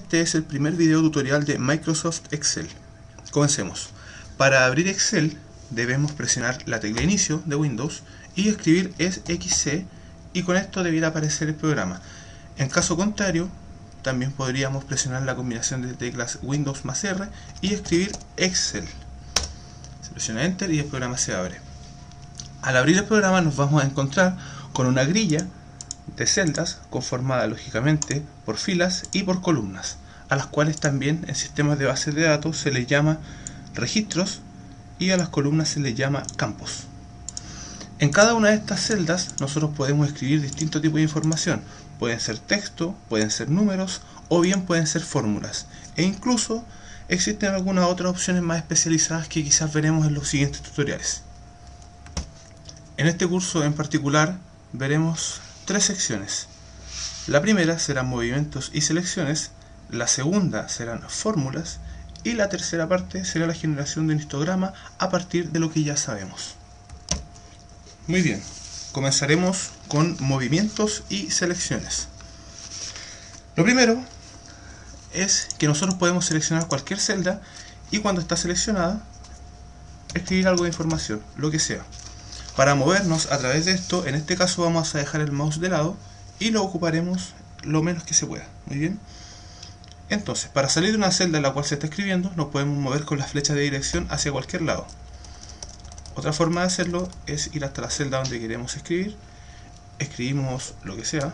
Este es el primer video tutorial de Microsoft Excel. Comencemos. Para abrir Excel debemos presionar la tecla inicio de Windows y escribir XC, y con esto debiera aparecer el programa. En caso contrario, también podríamos presionar la combinación de teclas Windows más R y escribir Excel. Se presiona Enter y el programa se abre. Al abrir el programa nos vamos a encontrar con una grilla de celdas conformada lógicamente por filas y por columnas, a las cuales también en sistemas de bases de datos se les llama registros y a las columnas se les llama campos. En cada una de estas celdas nosotros podemos escribir distintos tipos de información. Pueden ser texto, pueden ser números o bien pueden ser fórmulas, e incluso existen algunas otras opciones más especializadas que quizás veremos en los siguientes tutoriales. En este curso en particular veremos tres secciones. La primera serán movimientos y selecciones, la segunda serán fórmulas y la tercera parte será la generación de un histograma a partir de lo que ya sabemos. Muy bien, comenzaremos con movimientos y selecciones. Lo primero es que nosotros podemos seleccionar cualquier celda y cuando está seleccionada escribir algo de información, lo que sea. Para movernos a través de esto, en este caso vamos a dejar el mouse de lado y lo ocuparemos lo menos que se pueda. Muy bien. Entonces, para salir de una celda en la cual se está escribiendo, nos podemos mover con las flechas de dirección hacia cualquier lado. Otra forma de hacerlo es ir hasta la celda donde queremos escribir, escribimos lo que sea,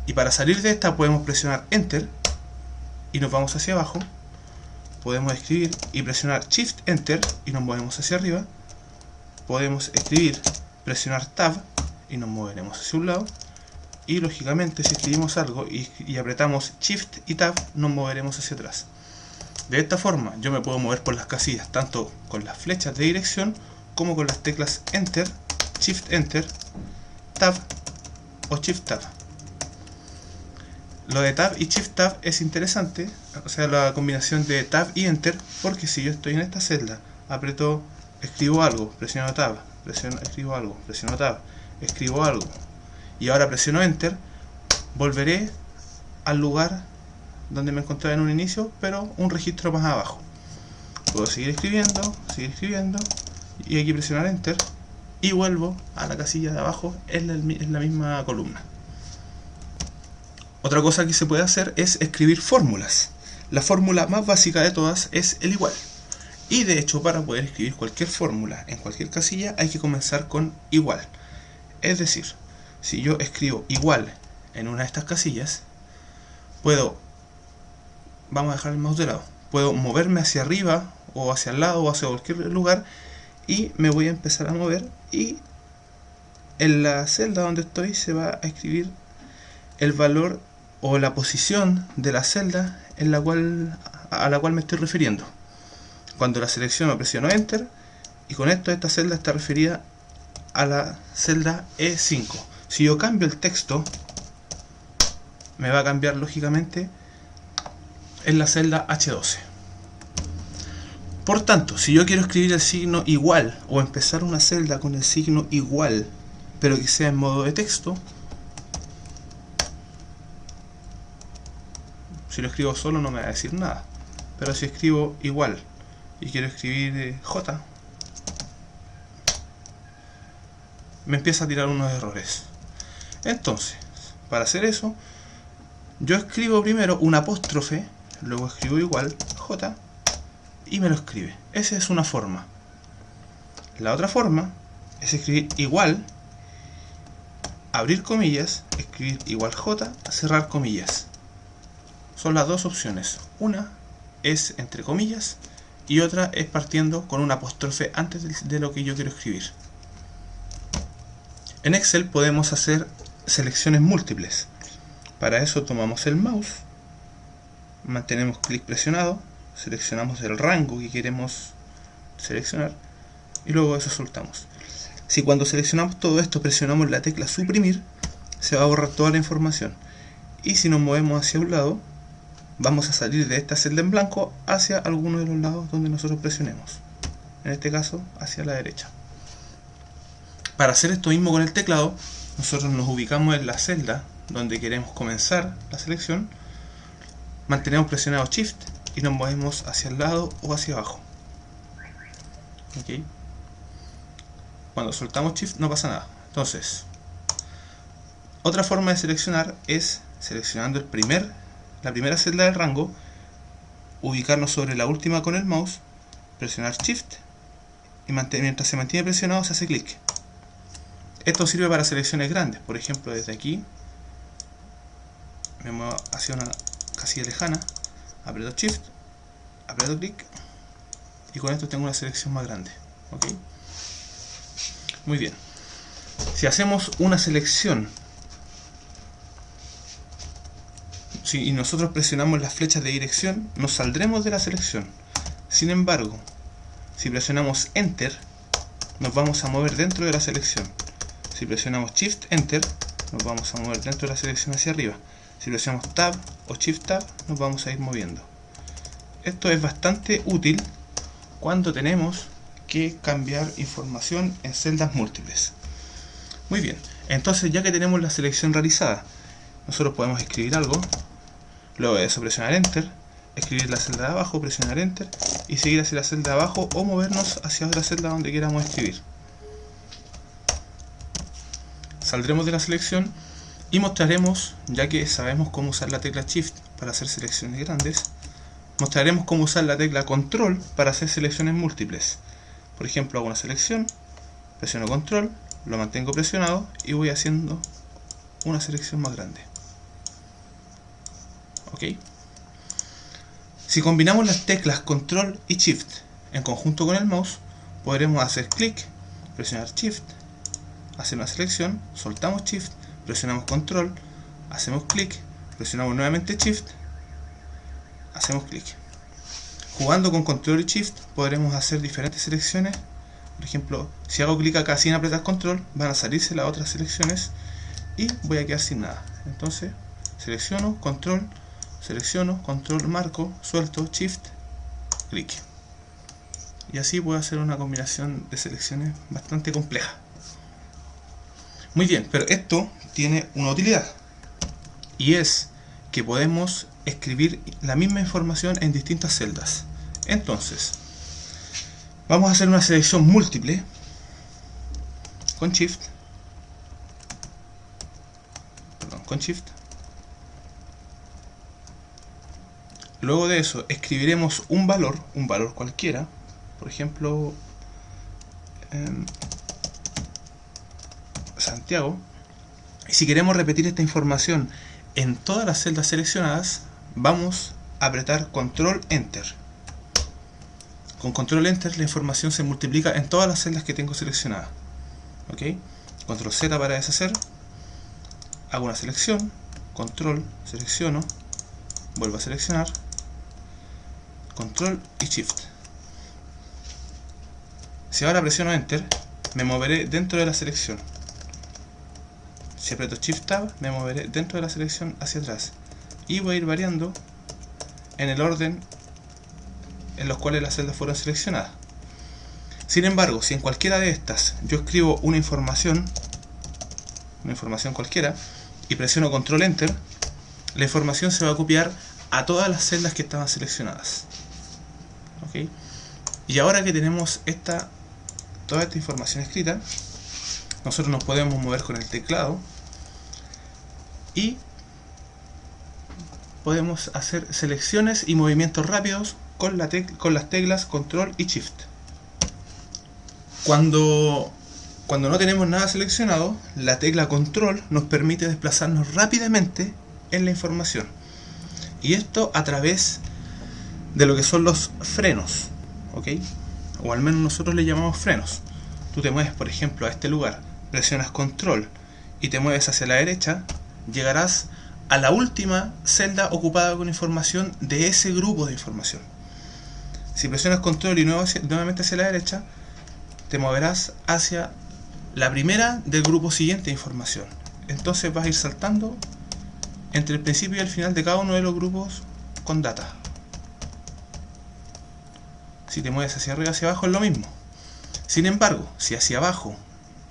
y para salir de esta podemos presionar Enter y nos vamos hacia abajo. Podemos escribir y presionar Shift Enter y nos movemos hacia arriba. Podemos escribir, presionar Tab y nos moveremos hacia un lado. Y lógicamente si escribimos algo y apretamos Shift y Tab, nos moveremos hacia atrás. De esta forma yo me puedo mover por las casillas tanto con las flechas de dirección como con las teclas Enter, Shift Enter, Tab o Shift Tab. Lo de Tab y Shift Tab es interesante, o sea, la combinación de Tab y Enter, porque si yo estoy en esta celda, aprieto, escribo algo, presiono Tab, escribo algo, presiono Tab, escribo algo, y ahora presiono Enter, volveré al lugar donde me encontraba en un inicio, pero un registro más abajo. Puedo seguir escribiendo, y aquí presionar Enter, y vuelvo a la casilla de abajo en la misma columna. Otra cosa que se puede hacer es escribir fórmulas. La fórmula más básica de todas es el igual. Y de hecho, para poder escribir cualquier fórmula en cualquier casilla hay que comenzar con igual. Es decir, si yo escribo igual en una de estas casillas, vamos a dejar el mouse de lado, puedo moverme hacia arriba o hacia el lado o hacia cualquier lugar y me voy a empezar a mover, y en la celda donde estoy se va a escribir el valor o la posición de la celda a la cual me estoy refiriendo. Cuando la selecciono presiono Enter y con esto esta celda está referida a la celda E5. Si yo cambio el texto, me va a cambiar lógicamente en la celda H12. Por tanto, si yo quiero escribir el signo igual o empezar una celda con el signo igual, pero que sea en modo de texto, si lo escribo solo no me va a decir nada, pero si escribo igual y quiero escribir J, me empieza a tirar unos errores. Entonces, para hacer eso, yo escribo primero un apóstrofe, luego escribo igual, J, y me lo escribe. Esa es una forma. La otra forma es escribir igual, abrir comillas, escribir igual J, cerrar comillas. Son las dos opciones. Una es entre comillas y otra es partiendo con un apóstrofe antes de lo que yo quiero escribir. En Excel podemos hacer selecciones múltiples. Para eso tomamos el mouse, mantenemos clic presionado, seleccionamos el rango que queremos seleccionar y luego eso soltamos. Si cuando seleccionamos todo esto presionamos la tecla suprimir, se va a borrar toda la información. Y si nos movemos hacia un lado, vamos a salir de esta celda en blanco hacia alguno de los lados donde nosotros presionemos. En este caso, hacia la derecha. Para hacer esto mismo con el teclado, nosotros nos ubicamos en la celda donde queremos comenzar la selección, mantenemos presionado Shift y nos movemos hacia el lado o hacia abajo. ¿Okay? Cuando soltamos Shift no pasa nada. Entonces, otra forma de seleccionar es seleccionando la primera celda del rango, ubicarnos sobre la última con el mouse, presionar Shift y mientras se mantiene presionado se hace clic. Esto sirve para selecciones grandes, por ejemplo desde aquí me muevo hacia una casilla lejana, aprieto Shift, aprieto clic y con esto tengo una selección más grande. ¿Ok? Muy bien. Si hacemos una selección y nosotros presionamos las flechas de dirección, nos saldremos de la selección. Sin embargo, si presionamos Enter, nos vamos a mover dentro de la selección. Si presionamos Shift Enter, nos vamos a mover dentro de la selección hacia arriba. Si presionamos Tab o Shift Tab, nos vamos a ir moviendo. Esto es bastante útil cuando tenemos que cambiar información en celdas múltiples. Muy bien, entonces ya que tenemos la selección realizada, nosotros podemos escribir algo. Luego de eso presionar Enter, escribir la celda de abajo, presionar Enter y seguir hacia la celda de abajo o movernos hacia otra celda donde queramos escribir. Saldremos de la selección y mostraremos, ya que sabemos cómo usar la tecla Shift para hacer selecciones grandes, mostraremos cómo usar la tecla Control para hacer selecciones múltiples. Por ejemplo, hago una selección, presiono Control, lo mantengo presionado y voy haciendo una selección más grande. ¿Ok? Si combinamos las teclas Control y Shift en conjunto con el mouse, podremos hacer clic, presionar Shift, hacer una selección, soltamos Shift, presionamos Control, hacemos clic, presionamos nuevamente Shift, hacemos clic. Jugando con Control y Shift podremos hacer diferentes selecciones. Por ejemplo, si hago clic acá sin apretar Control, van a salirse las otras selecciones y voy a quedar sin nada. Entonces, selecciono, Control, marco, suelto, Shift, clic. Y así puedo hacer una combinación de selecciones bastante compleja. Muy bien, pero esto tiene una utilidad. Y es que podemos escribir la misma información en distintas celdas. Entonces, vamos a hacer una selección múltiple con Shift. Luego de eso escribiremos un valor cualquiera, por ejemplo Santiago, y si queremos repetir esta información en todas las celdas seleccionadas, vamos a apretar Control Enter. Con Control Enter la información se multiplica en todas las celdas que tengo seleccionadas. ¿Ok? Control Z para deshacer, hago una selección, Control, selecciono, vuelvo a seleccionar, Control y Shift. Si ahora presiono Enter, me moveré dentro de la selección. Si aprieto Shift Tab, me moveré dentro de la selección hacia atrás. Y voy a ir variando en el orden en los cuales las celdas fueron seleccionadas. Sin embargo, si en cualquiera de estas yo escribo una información cualquiera, y presiono Control Enter, la información se va a copiar a todas las celdas que estaban seleccionadas. ¿Ok? Y ahora que tenemos toda esta información escrita, nosotros nos podemos mover con el teclado y podemos hacer selecciones y movimientos rápidos con las teclas Control y Shift. Cuando no tenemos nada seleccionado, la tecla Control nos permite desplazarnos rápidamente en la información. Y esto a través de lo que son los frenos. ¿Ok? O al menos nosotros le llamamos frenos. Tú te mueves, por ejemplo, a este lugar, presionas Control y te mueves hacia la derecha, llegarás a la última celda ocupada con información de ese grupo de información. Si presionas Control y nuevamente hacia la derecha, te moverás hacia la primera del grupo siguiente de información. Entonces vas a ir saltando entre el principio y el final de cada uno de los grupos con data. Si te mueves hacia arriba, hacia abajo es lo mismo. Sin embargo, si hacia abajo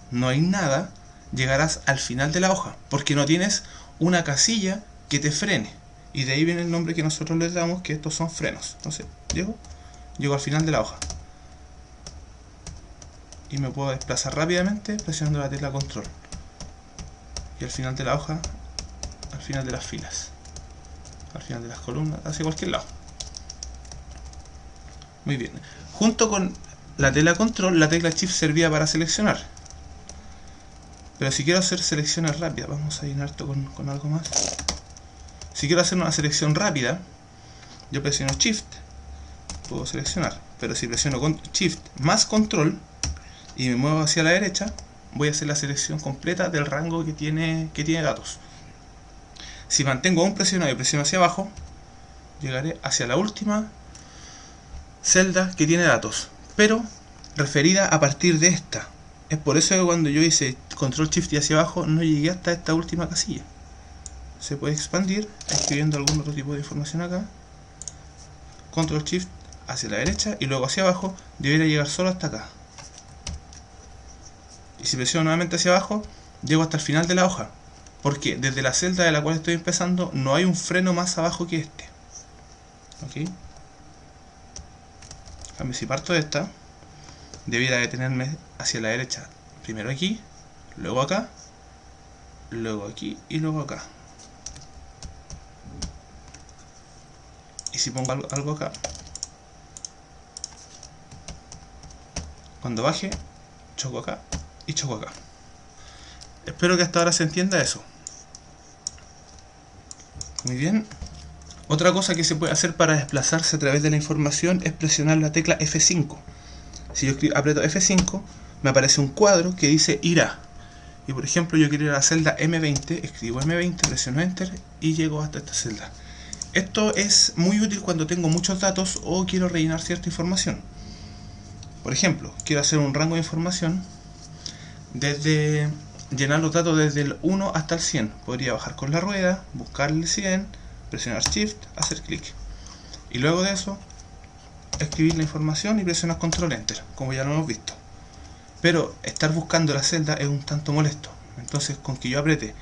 no hay nada, llegarás al final de la hoja, porque no tienes una casilla que te frene. Y de ahí viene el nombre que nosotros les damos, que estos son frenos. Entonces, llego al final de la hoja. Y me puedo desplazar rápidamente presionando la tecla control. Y al final de la hoja, al final de las filas, al final de las columnas, hacia cualquier lado. Muy bien. Junto con la tecla control, la tecla shift servía para seleccionar. Pero si quiero hacer selecciones rápidas, vamos a llenar esto con algo más. Si quiero hacer una selección rápida, yo presiono shift, puedo seleccionar. Pero si presiono shift más control y me muevo hacia la derecha, voy a hacer la selección completa del rango que tiene datos. Si mantengo aún presionado y presiono hacia abajo, llegaré hacia la última celda que tiene datos, pero referida a partir de esta. Es por eso que cuando yo hice control shift y hacia abajo no llegué hasta esta última casilla. Se puede expandir escribiendo algún otro tipo de información acá. Control shift hacia la derecha y luego hacia abajo, debería llegar solo hasta acá. Y si presiono nuevamente hacia abajo, llego hasta el final de la hoja, porque desde la celda de la cual estoy empezando no hay un freno más abajo que este. ¿Ok? Si parto de esta, debiera detenerme hacia la derecha, primero aquí, luego acá, luego aquí y luego acá. Y si pongo algo acá, cuando baje, choco acá y choco acá. Espero que hasta ahora se entienda eso. Muy bien. Otra cosa que se puede hacer para desplazarse a través de la información es presionar la tecla F5. Si yo aprieto F5, me aparece un cuadro que dice irá. Y por ejemplo, yo quiero ir a la celda M20, escribo M20, presiono Enter y llego hasta esta celda. Esto es muy útil cuando tengo muchos datos o quiero rellenar cierta información. Por ejemplo, quiero hacer un rango de información desde llenar los datos desde el 1 hasta el 100. Podría bajar con la rueda, buscar el 100, presionar Shift, hacer clic. Y luego de eso, escribir la información y presionar Control Enter, como ya lo hemos visto. Pero estar buscando la celda es un tanto molesto. Entonces, con que yo apriete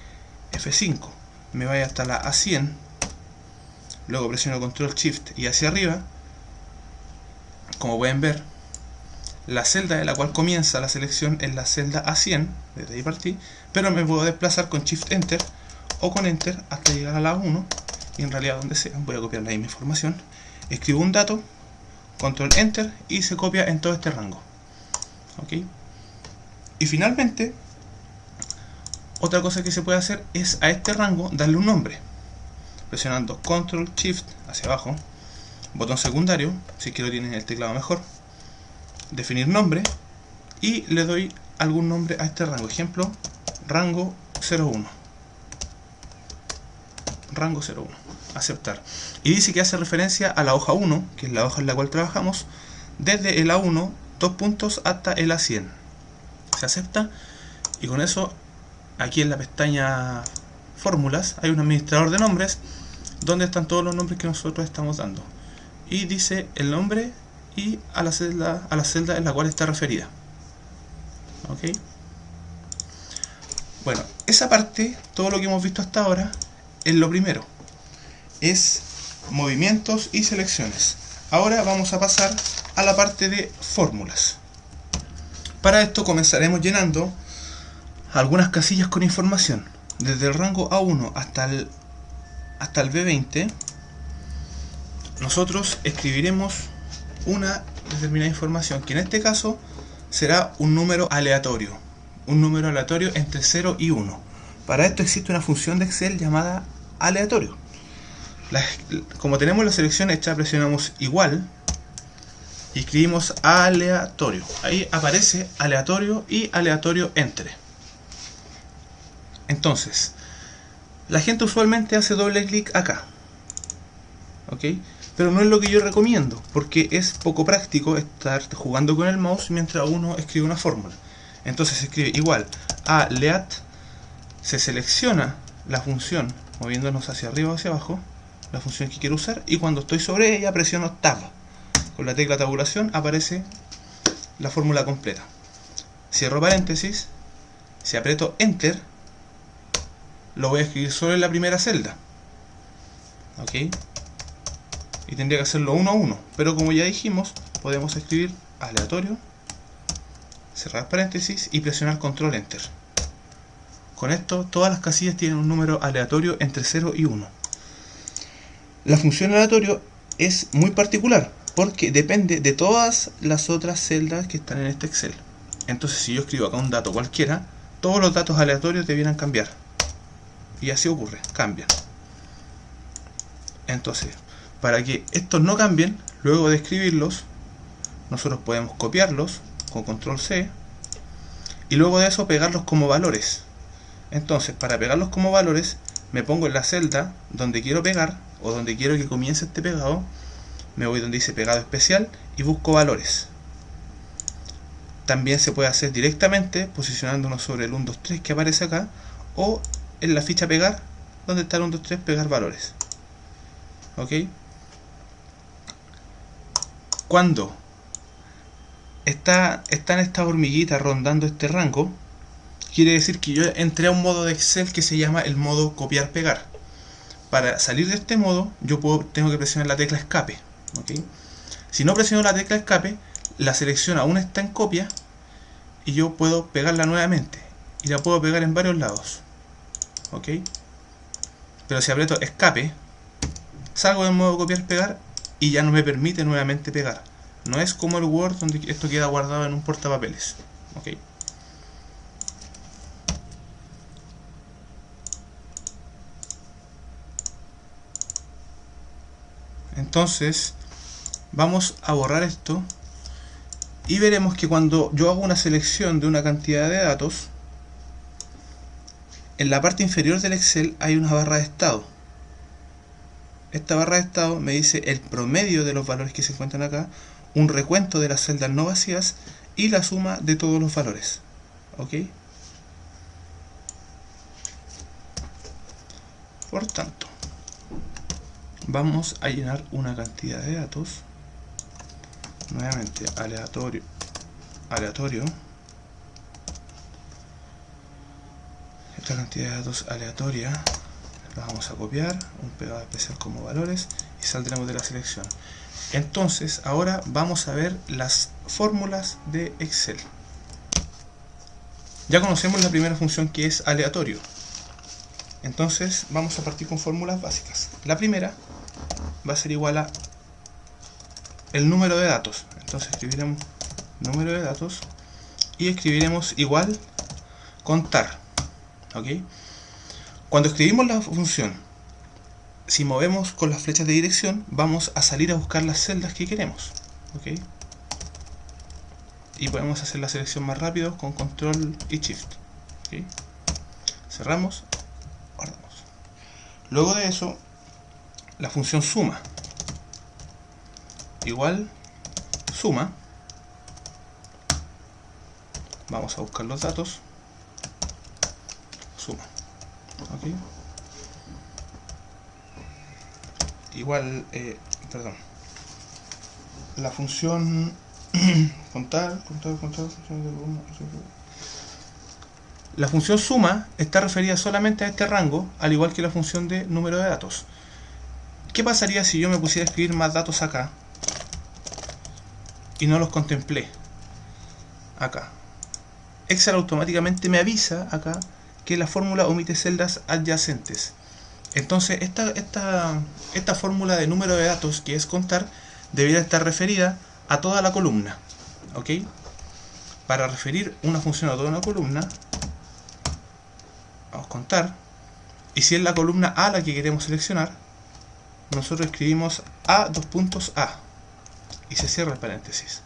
F5, me vaya hasta la A100, luego presiono Control Shift y hacia arriba, como pueden ver, la celda de la cual comienza la selección es la celda A100, desde ahí partí, pero me puedo desplazar con Shift Enter o con Enter hasta llegar a la A1, y en realidad donde sea. Voy a copiar la misma información, escribo un dato, Control Enter y se copia en todo este rango. ¿Ok? Y finalmente, otra cosa que se puede hacer es a este rango darle un nombre, presionando Control Shift hacia abajo, botón secundario, si es que lo tienen en el teclado mejor, definir nombre y le doy algún nombre a este rango. Ejemplo, rango 01. Rango 01. Aceptar. Y dice que hace referencia a la hoja 1, que es la hoja en la cual trabajamos, desde el A1, 2 puntos, hasta el A100. Se acepta y con eso, aquí en la pestaña Fórmulas, hay un administrador de nombres donde están todos los nombres que nosotros estamos dando. Y dice el nombre y a la celda en la cual está referida. ¿Ok? Bueno, esa parte, todo lo que hemos visto hasta ahora, es lo primero. Es movimientos y selecciones. Ahora vamos a pasar a la parte de fórmulas. Para esto comenzaremos llenando algunas casillas con información. Desde el rango A1 hasta el B20, nosotros escribiremos una determinada información, que en este caso será un número aleatorio. Un número aleatorio entre 0 y 1. Para esto existe una función de Excel llamada aleatorio. Como tenemos la selección hecha, presionamos igual y escribimos aleatorio. Ahí aparece aleatorio y aleatorio entre. Entonces, la gente usualmente hace doble clic acá. ¿Ok? Pero no es lo que yo recomiendo, porque es poco práctico estar jugando con el mouse mientras uno escribe una fórmula. Entonces se escribe igual a leat, se selecciona la función moviéndonos hacia arriba o hacia abajo, la función que quiero usar, y cuando estoy sobre ella presiono Tab. Con la tecla tabulación aparece la fórmula completa. Cierro paréntesis, si aprieto Enter, lo voy a escribir solo en la primera celda. ¿Ok? Y tendría que hacerlo 1 a 1. Pero como ya dijimos, podemos escribir aleatorio, cerrar paréntesis y presionar control enter. Con esto todas las casillas tienen un número aleatorio entre 0 y 1. La función aleatorio es muy particular porque depende de todas las otras celdas que están en este Excel. Entonces si yo escribo acá un dato cualquiera, todos los datos aleatorios debieran cambiar. Y así ocurre, cambian. Entonces, para que estos no cambien, luego de escribirlos, nosotros podemos copiarlos con control C y luego de eso pegarlos como valores. Entonces, para pegarlos como valores, me pongo en la celda donde quiero pegar o donde quiero que comience este pegado, me voy donde dice pegado especial y busco valores. También se puede hacer directamente posicionándonos sobre el 1, 2, 3 que aparece acá, o en la ficha pegar, donde está el 1, 2, 3, pegar valores. ¿Ok? Cuando están estas hormiguitas rondando este rango, quiere decir que yo entré a un modo de Excel que se llama el modo copiar-pegar. Para salir de este modo, tengo que presionar la tecla escape. ¿Ok? Si no presiono la tecla escape, la selección aún está en copia y yo puedo pegarla nuevamente. Y la puedo pegar en varios lados. ¿Ok? Pero si aprieto escape, salgo del modo copiar-pegar y ya no me permite nuevamente pegar. No es como el Word donde esto queda guardado en un portapapeles. ¿Ok? Entonces vamos a borrar esto y veremos que cuando yo hago una selección de una cantidad de datos, en la parte inferior del Excel hay una barra de estado. Esta barra de estado me dice el promedio de los valores que se encuentran acá, un recuento de las celdas no vacías y la suma de todos los valores. ¿Ok? Por tanto, vamos a llenar una cantidad de datos. Nuevamente, aleatorio. Esta cantidad de datos aleatoria la vamos a copiar, un pegado especial como valores y saldremos de la selección. Entonces, ahora vamos a ver las fórmulas de Excel. Ya conocemos la primera función que es aleatorio. Entonces, vamos a partir con fórmulas básicas. La primera va a ser igual a el número de datos. Entonces escribiremos número de datos y escribiremos igual contar. ¿Ok? Cuando escribimos la función, si movemos con las flechas de dirección, vamos a salir a buscar las celdas que queremos. ¿Ok? Y podemos hacer la selección más rápido con control y shift. ¿Ok? Cerramos, guardamos. Luego de eso, la función suma igual suma, vamos a buscar los datos, suma, ¿ok? Igual, perdón, la función contar, la función suma está referida solamente a este rango, al igual que la función de número de datos. ¿Qué pasaría si yo me pusiera a escribir más datos acá y no los contemplé acá? Excel automáticamente me avisa acá que la fórmula omite celdas adyacentes. Entonces esta fórmula de número de datos, que es contar, debería estar referida a toda la columna. ¿Ok? Para referir una función a toda una columna, vamos a contar, y si es la columna A la que queremos seleccionar, nosotros escribimos A, dos puntos A, y se cierra el paréntesis.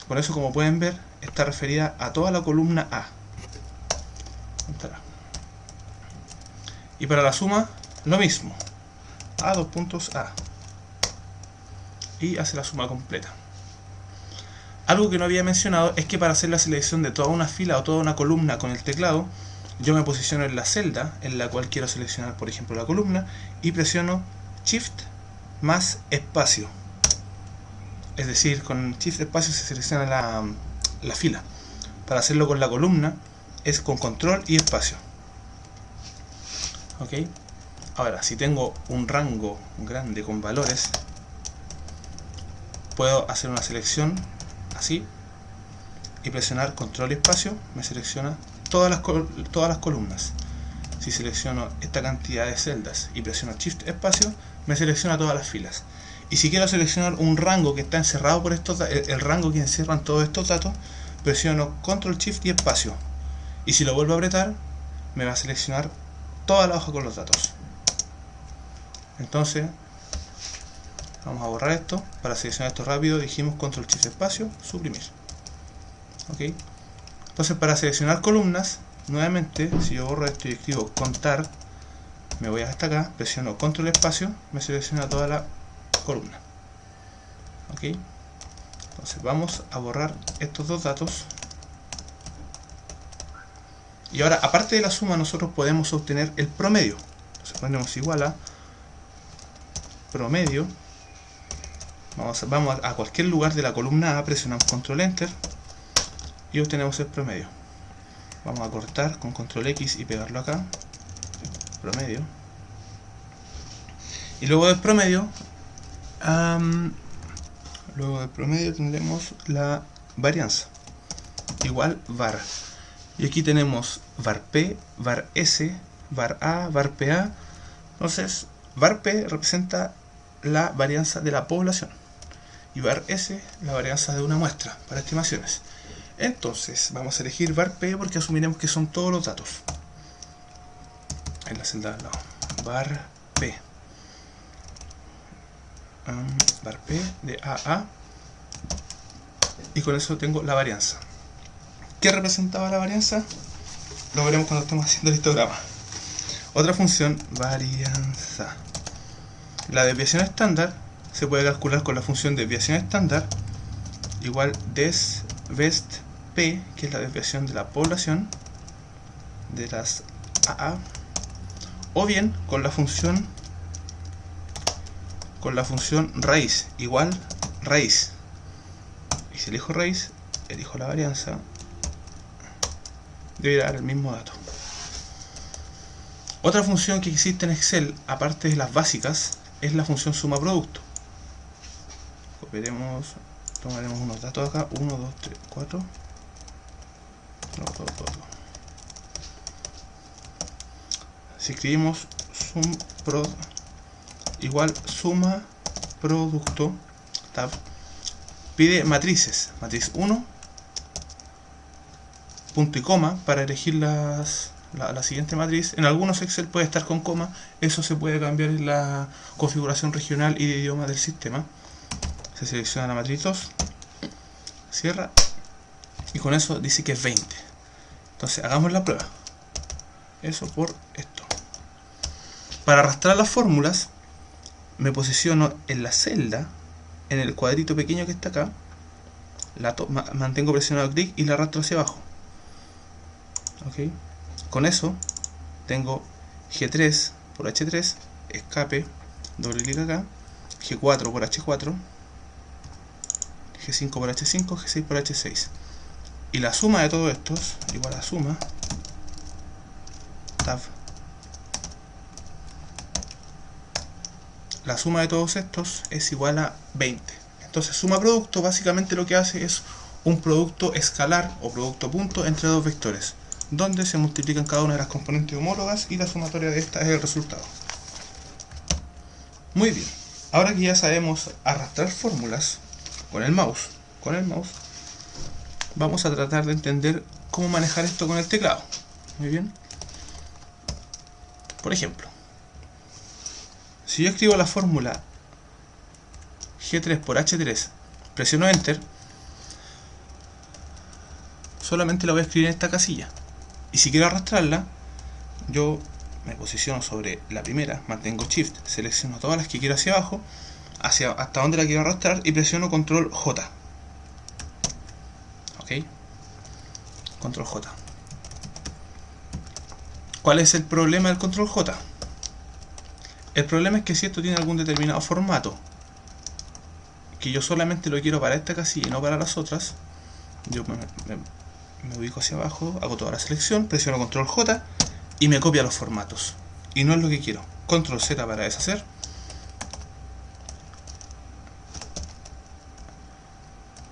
Con eso, como pueden ver, está referida a toda la columna A. Y para la suma, lo mismo, A, dos puntos A, y hace la suma completa. Algo que no había mencionado es que para hacer la selección de toda una fila o toda una columna con el teclado, yo me posiciono en la celda en la cual quiero seleccionar, por ejemplo, la columna, y presiono Shift más espacio. Es decir, con Shift espacio se selecciona la fila. Para hacerlo con la columna es con control y espacio. Ok. Ahora, si tengo un rango grande con valores, puedo hacer una selección así y presionar control y espacio, me selecciona todas las columnas. Si selecciono esta cantidad de celdas y presiono shift espacio, me selecciona todas las filas. Y si quiero seleccionar un rango que está encerrado por estos el rango que encierran todos estos datos, presiono control shift y espacio. Y si lo vuelvo a apretar, me va a seleccionar toda la hoja con los datos. Entonces, vamos a borrar esto. Para seleccionar esto rápido, dijimos control shift espacio, suprimir. Ok. Entonces, para seleccionar columnas, nuevamente, si yo borro esto y escribo contar, me voy hasta acá, presiono control espacio, me selecciona toda la columna. Ok. Entonces vamos a borrar estos dos datos. Y ahora, aparte de la suma, nosotros podemos obtener el promedio. Entonces ponemos igual a promedio. Vamos a cualquier lugar de la columna A, presionamos control enter y obtenemos el promedio. Vamos a cortar con control X y pegarlo acá, promedio. Y luego del promedio tendremos la varianza, igual var. Y aquí tenemos var P, var S, var A, var PA. Entonces, var P representa la varianza de la población y var S la varianza de una muestra para estimaciones. Entonces, vamos a elegir var P porque asumiremos que son todos los datos. En la celda al lado, var P. Var P de AA. Y con eso tengo la varianza. ¿Qué representaba la varianza? Lo veremos cuando estemos haciendo el histograma. Otra función, varianza. La desviación estándar se puede calcular con la función desviación estándar igual desvest P, que es la desviación de la población de las AA, o bien con la función raíz igual raíz. Y si elijo raíz, elijo la varianza, debe dar el mismo dato. Otra función que existe en Excel, aparte de las básicas, es la función suma producto. Copiaremos, tomaremos unos datos acá, 1, 2, 3, 4. No, todo. Si escribimos sumprod igual suma producto, tab, pide matrices, matriz 1, punto y coma para elegir la siguiente matriz. En algunos Excel puede estar con coma, eso se puede cambiar en la configuración regional y de idioma del sistema. Se selecciona la matriz 2, cierra, y con eso dice que es 20. Entonces hagamos la prueba. Eso por esto. Para arrastrar las fórmulas, me posiciono en la celda, en el cuadrito pequeño que está acá, mantengo presionado clic y la arrastro hacia abajo. Ok. Con eso tengo G3 por H3, escape, doble clic acá, G4 por H4, G5 por H5, G6 por H6. Y la suma de todos estos, igual a suma, tab. La suma de todos estos es igual a 20. Entonces suma producto básicamente lo que hace es un producto escalar o producto punto entre dos vectores, donde se multiplican cada una de las componentes homólogas y la sumatoria de estas es el resultado. Muy bien, ahora que ya sabemos arrastrar fórmulas con el mouse, vamos a tratar de entender cómo manejar esto con el teclado. Muy bien. Por ejemplo, si yo escribo la fórmula G3 por H3, presiono Enter, solamente la voy a escribir en esta casilla. Y si quiero arrastrarla, yo me posiciono sobre la primera, mantengo Shift, selecciono todas las que quiero hacia abajo, hasta donde la quiero arrastrar y presiono Control J. Ok, Control J. ¿Cuál es el problema del Control J? El problema es que si esto tiene algún determinado formato, que yo solamente lo quiero para esta casilla y no para las otras, yo me ubico hacia abajo, hago toda la selección, presiono Control J y me copia los formatos. y no es lo que quiero. Control Z para deshacer.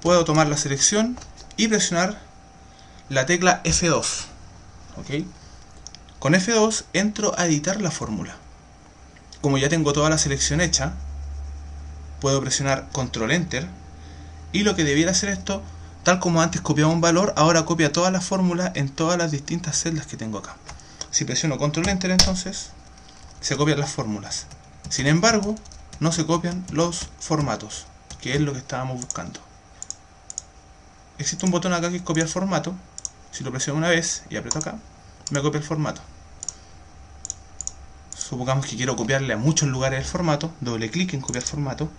Puedo tomar la selección y presionar la tecla F2. ¿Ok? Con F2 entro a editar la fórmula. Como ya tengo toda la selección hecha, puedo presionar Control Enter, y lo que debiera hacer esto, tal como antes copiaba un valor, ahora copia toda la fórmula en todas las distintas celdas que tengo acá. Si presiono Control Enter, entonces se copian las fórmulas. Sin embargo, no se copian los formatos, que es lo que estábamos buscando. Existe un botón acá que es copiar formato. Si lo presiono una vez y aprieto acá, me copia el formato. Supongamos que quiero copiarle a muchos lugares el formato, doble clic en copiar formato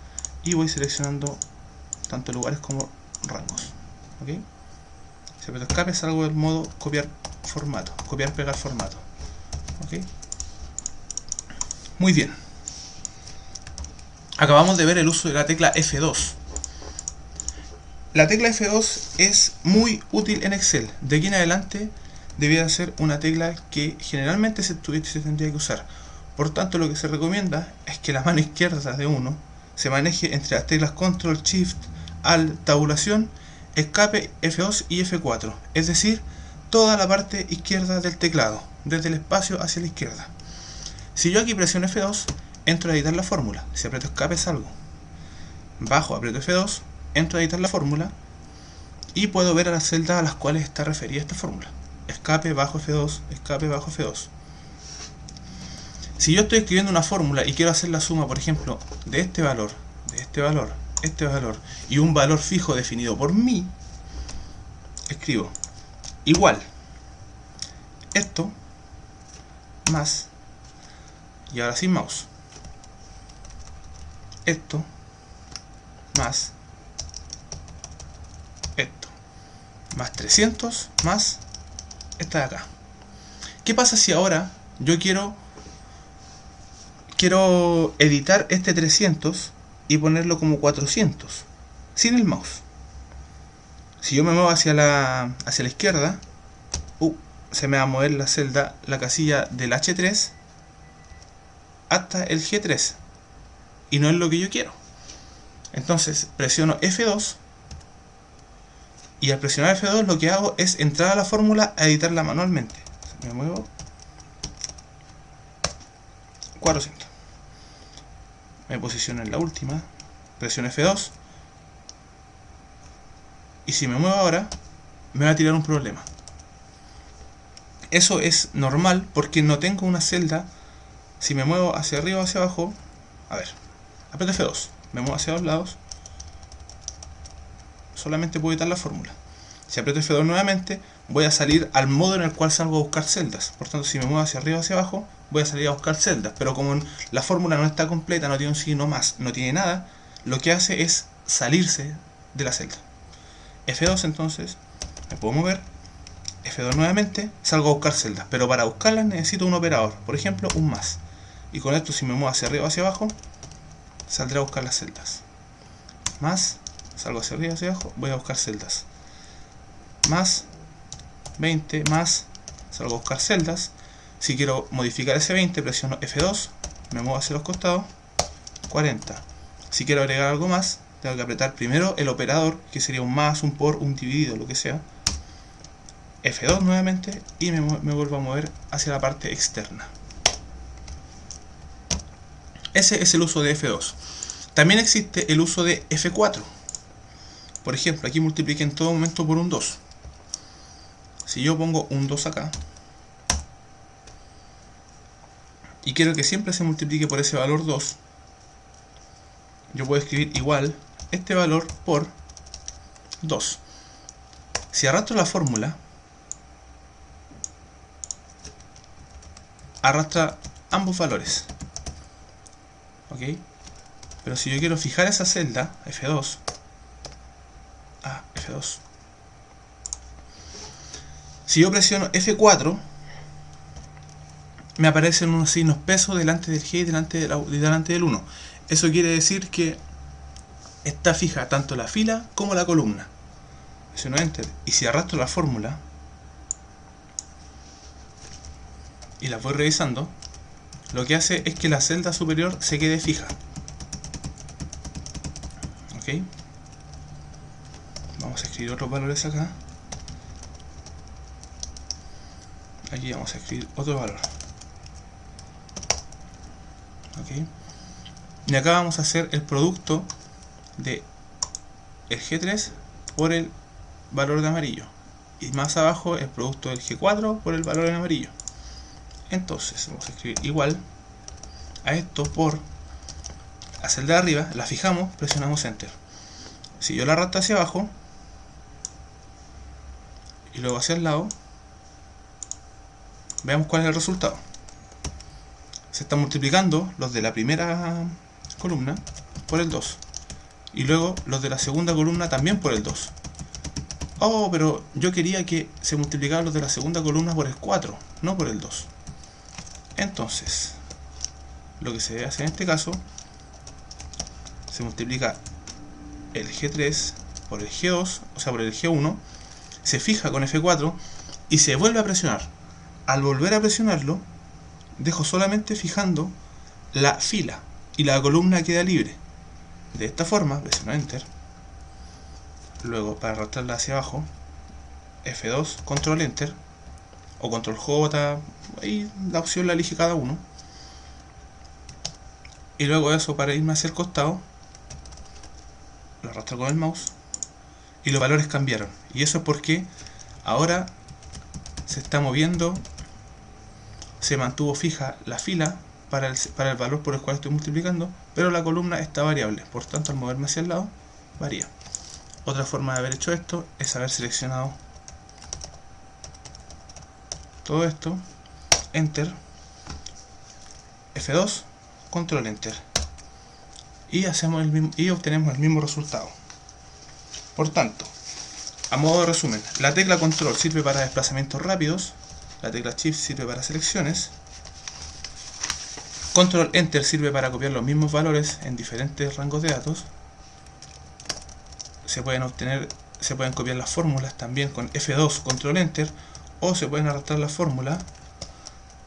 y voy seleccionando tanto lugares como rangos. ¿Ok? Si aprieto escape, salgo del modo copiar formato, copiar pegar formato. ¿Ok? Muy bien. Acabamos de ver el uso de la tecla F2. La tecla F2 es muy útil en Excel. De aquí en adelante debiera ser una tecla que generalmente se tendría que usar. Por tanto, lo que se recomienda es que la mano izquierda de uno se maneje entre las teclas Control, Shift, Alt, tabulación, escape, F2 y F4. Es decir, toda la parte izquierda del teclado, desde el espacio hacia la izquierda. Si yo aquí presiono F2, entro a editar la fórmula. Si aprieto escape, salgo. Bajo, aprieto F2, entro a editar la fórmula y puedo ver a las celdas a las cuales está referida esta fórmula. Escape, bajo F2, escape, bajo F2. Si yo estoy escribiendo una fórmula y quiero hacer la suma, por ejemplo, de este valor, este valor y un valor fijo definido por mí, escribo igual esto más, y ahora sin mouse, esto más esto, más 300 más esta de acá. ¿Qué pasa si ahora yo quiero editar este 300 y ponerlo como 400 sin el mouse? Si yo me muevo hacia la izquierda, se me va a mover la celda, la casilla del H3 hasta el G3 y no es lo que yo quiero. Entonces presiono F2 y al presionar F2 lo que hago es entrar a la fórmula a editarla manualmente. Me muevo 400, me posiciono en la última, presiono F2 y si me muevo ahora me va a tirar un problema. Eso es normal porque no tengo una celda. Si me muevo hacia arriba o hacia abajo, a ver, aprieto F2, me muevo hacia los lados, solamente puedo editar la fórmula. Si aprieto F2 nuevamente, voy a salir al modo en el cual salgo a buscar celdas. Por tanto, si me muevo hacia arriba o hacia abajo, voy a salir a buscar celdas. Pero como la fórmula no está completa, no tiene un signo más, no tiene nada, lo que hace es salirse de la celda. F2 entonces, me puedo mover, F2 nuevamente, salgo a buscar celdas. Pero para buscarlas necesito un operador, por ejemplo, un más. Y con esto, si me muevo hacia arriba o hacia abajo, saldré a buscar las celdas. Más, salgo hacia arriba o hacia abajo, voy a buscar celdas. Más 20, más, salgo a buscar celdas. Si quiero modificar ese 20, presiono F2, me muevo hacia los costados, 40. Si quiero agregar algo más, tengo que apretar primero el operador, que sería un más, un por, un dividido, lo que sea. F2 nuevamente y me vuelvo a mover hacia la parte externa. Ese es el uso de F2. También existe el uso de F4. Por ejemplo, aquí multipliqué en todo momento por un 2. Si yo pongo un 2 acá y quiero que siempre se multiplique por ese valor 2, yo puedo escribir igual este valor por 2. Si arrastro la fórmula, arrastra ambos valores. ¿Ok? Pero si yo quiero fijar esa celda, F2, F2. Si yo presiono F4, me aparecen unos signos peso delante del G y delante del 1. Eso quiere decir que está fija tanto la fila como la columna. Presiono Enter. Y si arrastro la fórmula y la voy revisando, lo que hace es que la celda superior se quede fija. Ok, vamos a escribir otros valores acá. Aquí vamos a escribir otro valor. Ok, y acá vamos a hacer el producto de el G3 por el valor de amarillo, y más abajo el producto del G4 por el valor en amarillo. Entonces vamos a escribir igual a esto por la celda de arriba, la fijamos, presionamos Enter. Si yo la arrastro hacia abajo y luego hacia el lado, veamos cuál es el resultado. Se están multiplicando los de la primera columna por el 2 y luego los de la segunda columna también por el 2. Oh, pero yo quería que se multiplicaran los de la segunda columna por el 4, no por el 2. Entonces, lo que se debe hacer en este caso, se multiplica el G3 por el G2, o sea por el G1, se fija con F4 y se vuelve a presionar. Al volver a presionarlo, dejo solamente fijando la fila y la columna queda libre. De esta forma, presiono Enter. Luego, para arrastrarla hacia abajo, F2, Control Enter o Control J, ahí la opción la elige cada uno. Y luego eso, para irme hacia el costado, lo arrastro con el mouse y los valores cambiaron. Y eso es porque ahora se está moviendo, se mantuvo fija la fila para el valor por el cual estoy multiplicando, pero la columna está variable, por tanto al moverme hacia el lado varía. Otra forma de haber hecho esto es haber seleccionado todo esto, Enter, F2, Control Enter, y hacemos el mismo, y obtenemos el mismo resultado. Por tanto, a modo de resumen, la tecla Control sirve para desplazamientos rápidos, la tecla Shift sirve para selecciones, Control Enter sirve para copiar los mismos valores en diferentes rangos de datos. Se pueden copiar las fórmulas también con F2, Control Enter, o se pueden arrastrar la fórmula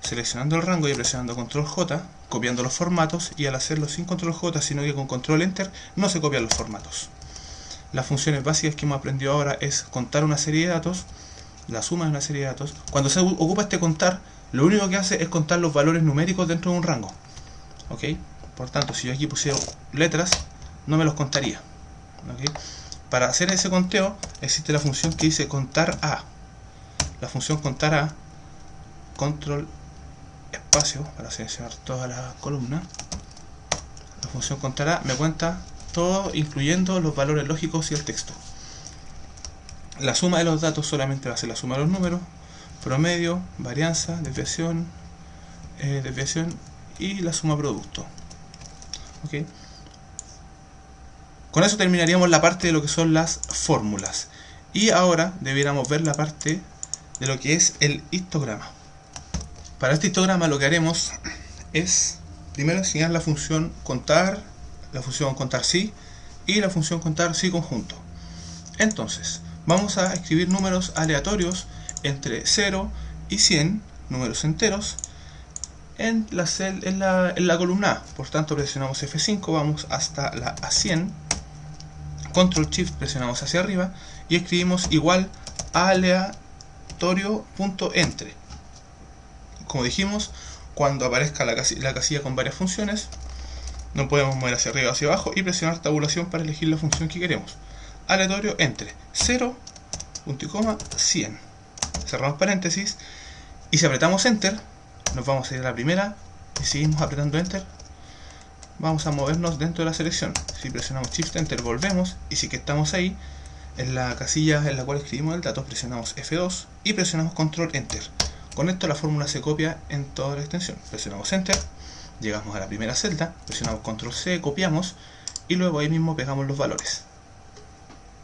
seleccionando el rango y presionando Control J, copiando los formatos, y al hacerlo sin Control J, sino que con Control Enter, no se copian los formatos. Las funciones básicas que hemos aprendido ahora es contar una serie de datos, la suma de una serie de datos. Cuando se ocupa este contar, lo único que hace es contar los valores numéricos dentro de un rango. ¿Ok? Por tanto, si yo aquí pusiera letras, no me los contaría. ¿Ok? Para hacer ese conteo existe la función que dice contar a. La función contar a, control espacio para seleccionar toda la columna. La función contar a me cuenta todo, incluyendo los valores lógicos y el texto. La suma de los datos solamente va a ser la suma de los números, promedio, varianza, desviación y la suma producto. ¿Okay? Con eso terminaríamos la parte de lo que son las fórmulas. Y ahora debiéramos ver la parte de lo que es el histograma. Para este histograma lo que haremos es primero enseñar la función contar, la función contar sí y la función contar sí conjunto. Entonces, vamos a escribir números aleatorios entre 0 y 100, números enteros, en la columna A. Por tanto, presionamos F5, vamos hasta la A100, Control Shift presionamos hacia arriba y escribimos igual aleatorio.entre. Como dijimos, cuando aparezca la casilla con varias funciones, nos podemos mover hacia arriba o hacia abajo y presionar tabulación para elegir la función que queremos. Aleatorio entre 0, punto y coma, 100. Cerramos paréntesis y si apretamos Enter, nos vamos a ir a la primera y seguimos apretando Enter. Vamos a movernos dentro de la selección. Si presionamos Shift Enter volvemos, y si que estamos ahí en la casilla en la cual escribimos el dato, presionamos F2 y presionamos Control Enter. Con esto la fórmula se copia en toda la extensión. Presionamos Enter, llegamos a la primera celda, presionamos Control C, copiamos y luego ahí mismo pegamos los valores.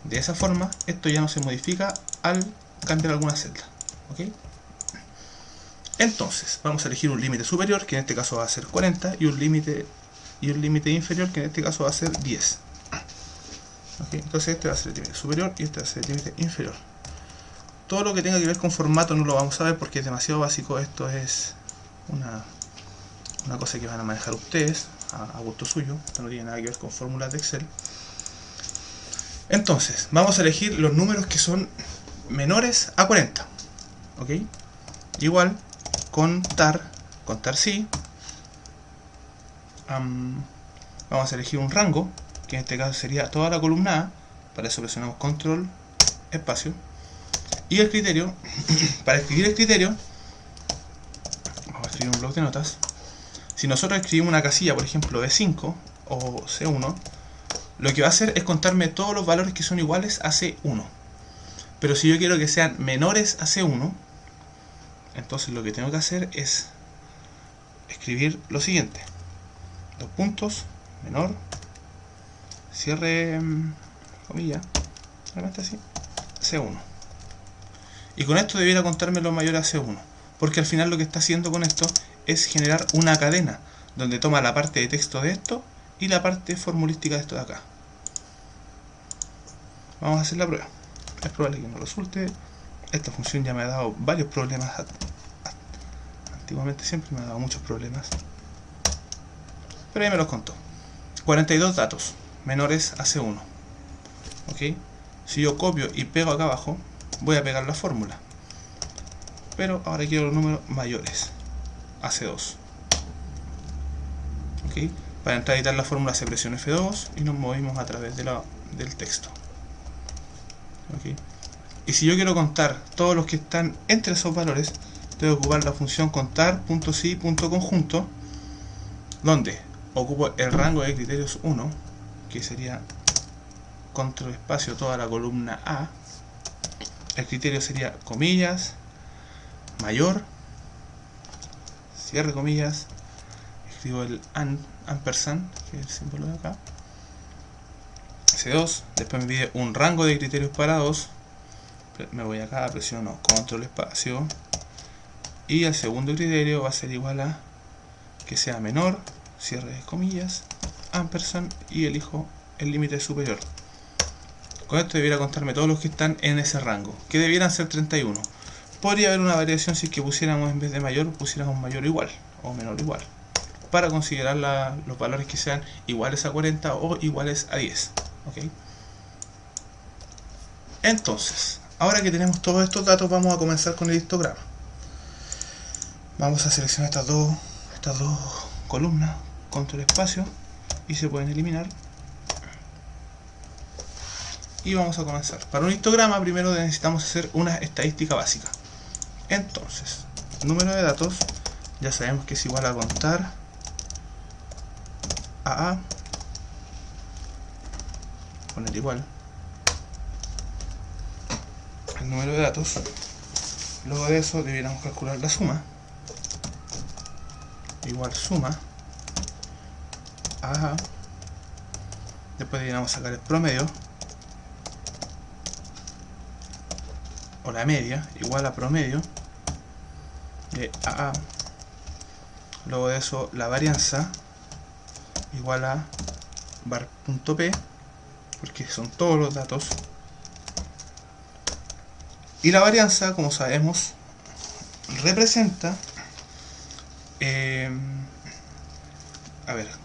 De esa forma esto ya no se modifica al cambiar alguna celda. ¿Okay? Entonces vamos a elegir un límite superior, que en este caso va a ser 40, y un límite inferior, que en este caso va a ser 10. ¿Okay? Entonces este va a ser el límite superior y este va a ser el límite inferior. Todo lo que tenga que ver con formato no lo vamos a ver porque es demasiado básico. Esto es una cosa que van a manejar ustedes a gusto suyo. Esto no tiene nada que ver con fórmulas de Excel. Entonces, vamos a elegir los números que son menores a 40. ¿Ok? Igual, contar sí. Vamos a elegir un rango, que en este caso sería toda la columna A. Para eso presionamos control, espacio. Y el criterio, para escribir el criterio, vamos a escribir un bloc de notas. Si nosotros escribimos una casilla, por ejemplo B5 o C1, lo que va a hacer es contarme todos los valores que son iguales a C1. Pero si yo quiero que sean menores a C1, entonces lo que tengo que hacer es escribir lo siguiente: dos puntos, menor, cierre comilla, realmente así, C1. Y con esto debiera contarme lo mayor a C1, porque al final lo que está haciendo con esto es generar una cadena donde toma la parte de texto de esto y la parte formulística de esto de acá. Vamos a hacer la prueba. Es probable que no resulte. Esta función ya me ha dado varios problemas. Antiguamente siempre me ha dado muchos problemas, pero ahí me los contó. 42 datos menores a C1. ¿Ok? Si yo copio y pego acá abajo, voy a pegar la fórmula, pero ahora quiero los números mayores a C2. ¿Ok? Para entrar a editar la fórmula se presiona F2 y nos movimos a través de del texto. ¿Ok? Y si yo quiero contar todos los que están entre esos valores, tengo que ocupar la función contar.si.conjunto, donde ocupo el rango de criterios 1, que sería control espacio toda la columna A. El criterio sería comillas, mayor, cierre comillas, escribo el ampersand, que es el símbolo de acá, C2, después me pide un rango de criterios para 2, me voy acá, presiono control espacio, y el segundo criterio va a ser igual a que sea menor, cierre de comillas, ampersand, y elijo el límite superior. Con esto debiera contarme todos los que están en ese rango, que debieran ser 31. Podría haber una variación si es que pusiéramos, en vez de mayor, pusiéramos mayor igual o menor igual, para considerar los valores que sean iguales a 40 o iguales a 10. ¿Ok? Entonces, ahora que tenemos todos estos datos, vamos a comenzar con el histograma. Vamos a seleccionar estas dos columnas, control espacio, y se pueden eliminar. Y vamos a comenzar. Para un histograma primero necesitamos hacer una estadística básica. Entonces, número de datos, ya sabemos que es igual a contar a poner igual el número de datos. Luego de eso debiéramos calcular la suma, igual suma a. Después debiéramos sacar el promedio o la media, igual a promedio de AA. Luego de eso la varianza, igual a var.p, porque son todos los datos. Y la varianza, como sabemos, representa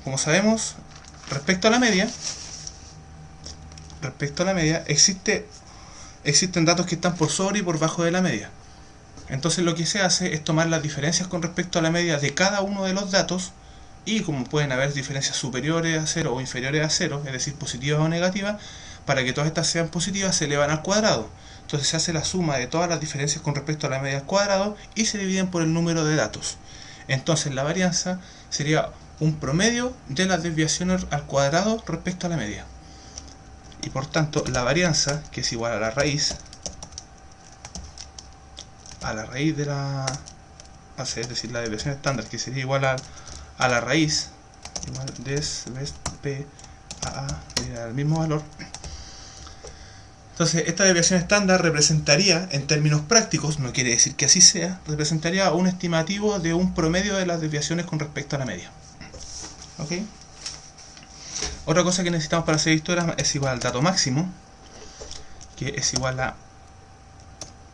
como sabemos, respecto a la media existen datos que están por sobre y por bajo de la media. Entonces lo que se hace es tomar las diferencias con respecto a la media de cada uno de los datos, y como pueden haber diferencias superiores a 0 o inferiores a 0, es decir, positivas o negativas, para que todas estas sean positivas se elevan al cuadrado. Entonces se hace la suma de todas las diferencias con respecto a la media al cuadrado y se dividen por el número de datos. Entonces la varianza sería un promedio de las desviaciones al cuadrado respecto a la media. Y por tanto la varianza, que es igual a la raíz de la, es decir, la desviación estándar, que sería igual a la raíz, igual des p a el mismo valor. Entonces esta desviación estándar representaría, en términos prácticos, no quiere decir que así sea, representaría un estimativo de un promedio de las desviaciones con respecto a la media. ¿Ok? Otra cosa que necesitamos para hacer histograma es igual al dato máximo, que es igual a,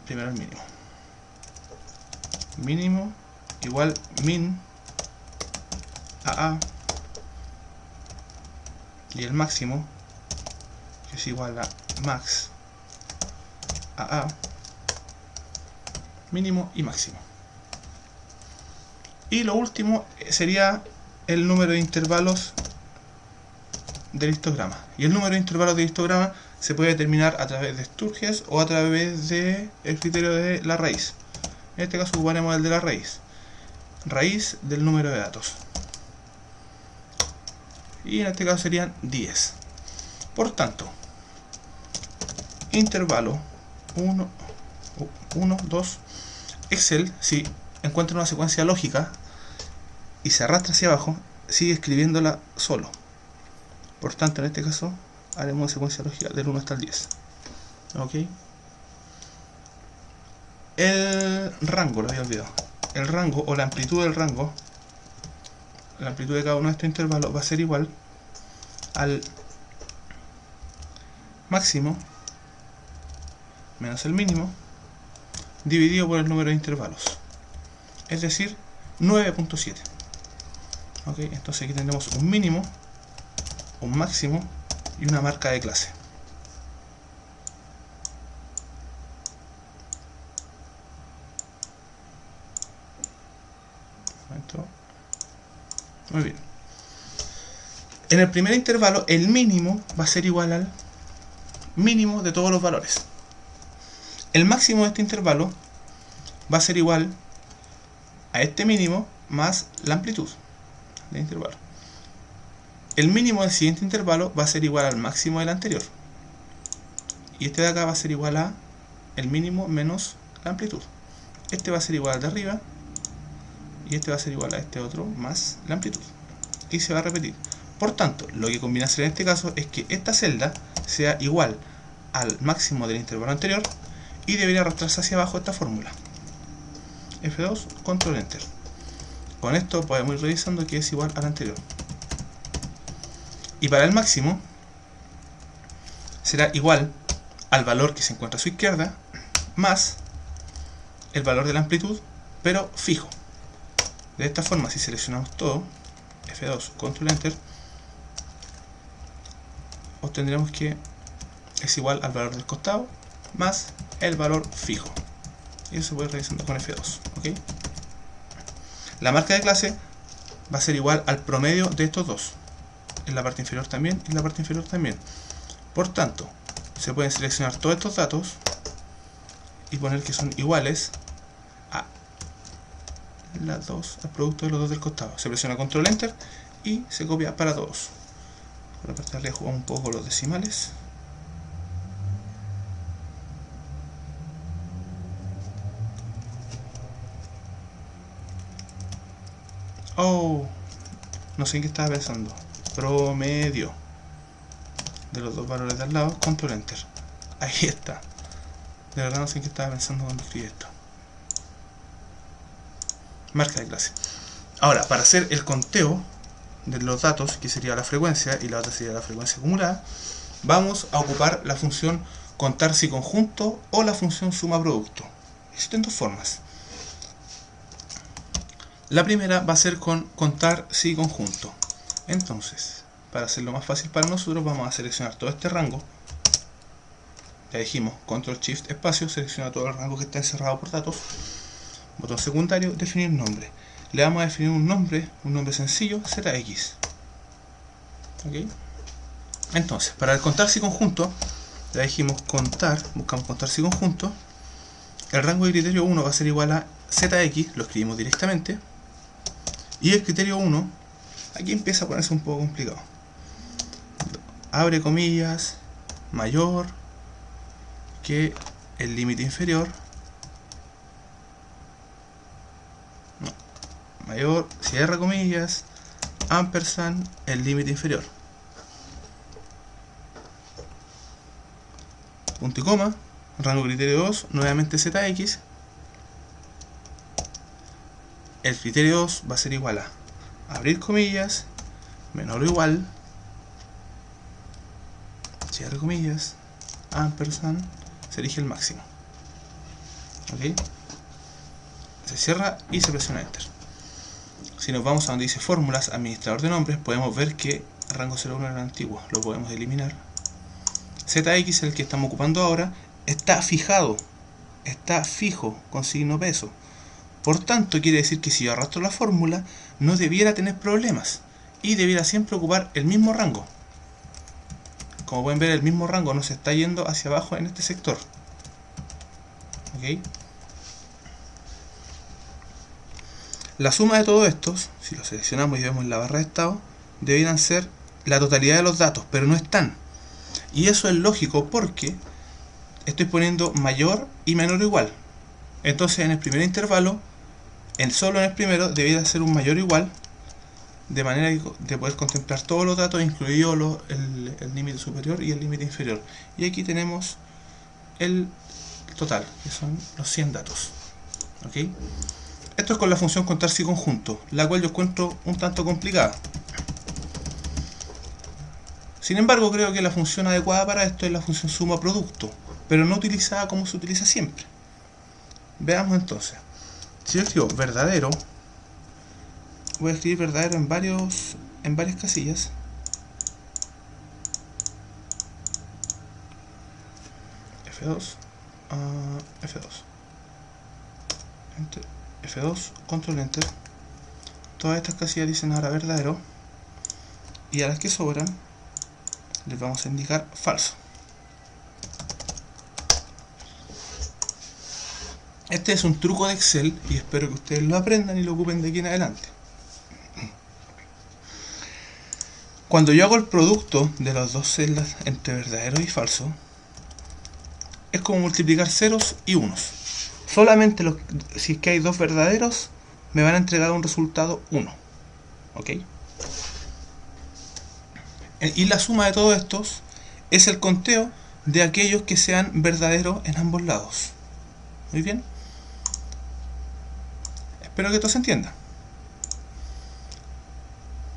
primero el mínimo, igual min AA, y el máximo, que es igual a max AA, mínimo y máximo. Y lo último sería el número de intervalos del histograma. Y el número de intervalos del histograma se puede determinar a través de Sturges o a través del criterio de la raíz. En este caso ocuparemos el de la raíz. Raíz del número de datos. Y en este caso serían 10. Por tanto, intervalo 1, 2, Excel, si encuentra una secuencia lógica y se arrastra hacia abajo, sigue escribiéndola solo. Por tanto, en este caso, haremos secuencia lógica del 1 hasta el 10. ¿Ok? El rango, lo había olvidado. El rango o la amplitud del rango, la amplitud de cada uno de estos intervalos va a ser igual al máximo menos el mínimo dividido por el número de intervalos, es decir, 9.7. ¿Ok? Entonces aquí tendremos un mínimo, un máximo y una marca de clase. Muy bien. En el primer intervalo, el mínimo va a ser igual al mínimo de todos los valores. El máximo de este intervalo va a ser igual a este mínimo más la amplitud del intervalo. El mínimo del siguiente intervalo va a ser igual al máximo del anterior. Y este de acá va a ser igual a el mínimo menos la amplitud. Este va a ser igual al de arriba. Y este va a ser igual a este otro más la amplitud. Y se va a repetir. Por tanto, lo que conviene hacer en este caso es que esta celda sea igual al máximo del intervalo anterior y debería arrastrarse hacia abajo esta fórmula. F2, control enter. Con esto podemos ir revisando que es igual al anterior. Y para el máximo será igual al valor que se encuentra a su izquierda más el valor de la amplitud, pero fijo. De esta forma, si seleccionamos todo, F2, control enter, obtendremos que es igual al valor del costado más el valor fijo. Y eso se puede ir revisando con F2. ¿Okay? La marca de clase va a ser igual al promedio de estos dos. En la parte inferior también y en la parte inferior también. Por tanto, se pueden seleccionar todos estos datos y poner que son iguales a las dos, al producto de los dos del costado. Se presiona control enter y se copia para todos. Por la parte de arriba jugamos un poco con los decimales. Oh, no sé en qué estaba pensando. Promedio de los dos valores de al lado, control enter. Ahí está. De verdad no sé en qué estaba pensando cuando escribí esto. Marca de clase. Ahora, para hacer el conteo de los datos, que sería la frecuencia y la otra sería la frecuencia acumulada, vamos a ocupar la función contar si conjunto o la función suma producto. Existen dos formas. La primera va a ser con contar si conjunto. Entonces, para hacerlo más fácil para nosotros, vamos a seleccionar todo este rango. Ya dijimos, control shift espacio, selecciona todo el rango que está encerrado por datos. Botón secundario, definir nombre. Le vamos a definir un nombre sencillo, ZX. ¿Okay? Entonces, para el contar si conjunto, ya dijimos contar, buscamos contar si conjunto. El rango de criterio 1 va a ser igual a ZX, lo escribimos directamente. Y el criterio 1, aquí empieza a ponerse un poco complicado. Abre comillas, mayor que el límite inferior. No, mayor, cierra comillas, ampersand, el límite inferior. Punto y coma, rango criterio 2, nuevamente ZX. El criterio 2 va a ser igual a abrir comillas, menor o igual, cierre comillas, ampersand, se elige el máximo. ¿Ok? Se cierra y se presiona enter. si nos vamos a donde dice fórmulas, administrador de nombres, podemos ver que rango 01 era el antiguo, lo podemos eliminar. ZX, el que estamos ocupando ahora, está fijado, está fijo con signo peso. Por tanto, quiere decir que si yo arrastro la fórmula, no debiera tener problemas y debiera siempre ocupar el mismo rango. Como pueden ver, el mismo rango nos está yendo hacia abajo en este sector. ¿Ok? La suma de todos estos, si lo seleccionamos y vemos en la barra de estado, debieran ser la totalidad de los datos, pero no están. Y eso es lógico porque estoy poniendo mayor y menor o igual. Entonces en el primer intervalo, solo en el primero, debiera ser un mayor o igual, de manera de poder contemplar todos los datos, incluido el límite superior y el límite inferior. Y aquí tenemos el total, que son los 100 datos. ¿Ok? Esto es con la función contarse y conjunto, la cual yo encuentro un tanto complicada. Sin embargo, creo que la función adecuada para esto es la función suma producto, pero no utilizada como se utiliza siempre. Veamos entonces. Si yo escribo verdadero, voy a escribir verdadero en varias casillas. F2, F2, Enter, F2, control enter. Todas estas casillas dicen ahora verdadero, y a las que sobran les vamos a indicar falso. Este es un truco de Excel y espero que ustedes lo aprendan y lo ocupen de aquí en adelante. Cuando yo hago el producto de las dos celdas entre verdadero y falso, es como multiplicar ceros y unos. Solamente si es que hay dos verdaderos, me van a entregar un resultado 1. ¿Ok? Y la suma de todos estos es el conteo de aquellos que sean verdaderos en ambos lados. Muy bien. Espero que esto se entienda.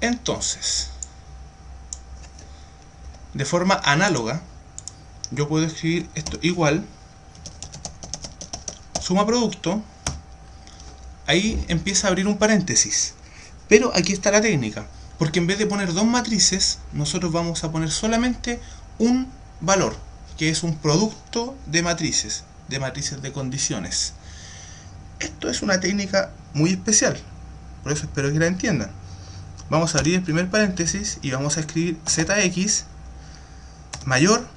Entonces, de forma análoga, yo puedo escribir esto igual, suma producto, ahí empieza a abrir un paréntesis. Pero aquí está la técnica, porque en vez de poner dos matrices, nosotros vamos a poner solamente un valor, que es un producto de matrices de condiciones. Esto es una técnica muy especial, por eso espero que la entiendan. Vamos a abrir el primer paréntesis y vamos a escribir ZX mayor